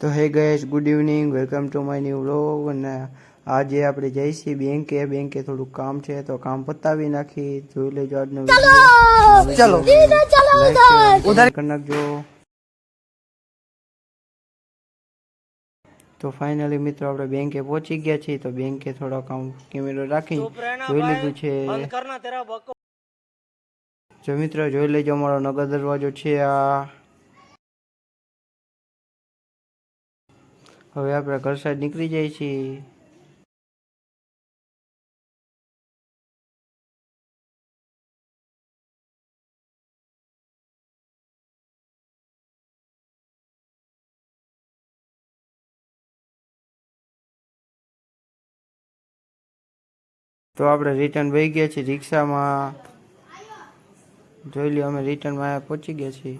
તો હે guys, good evening, welcome to my new vlog. અને આજે આપણે જઈશી બેંકે થોડુંક કામ છે તો કામ પતાવી નાખી. જોઈ લેજો આજનો વિડીયો. ચલો ઉધર કરી નાખજો. તો ફાઇનલી મિત્રો આપણે બેંકે પહોંચી ગયા છીએ. તો બેંકે થોડો કામ કેમેરો રાખી જોઈ લીધું છે. જો મિત્રો જોઈ લેજો, અમારો નગર દરવાજો છે આ. હવે આપણે ઘર સાઈડ નીકળી જઈએ છીએ. તો આપણે રિટર્ન વહી ગયા છીએ રિક્ષામાં. જોઈ લો, અમે રિટર્નમાં પહોંચી ગયા છીએ.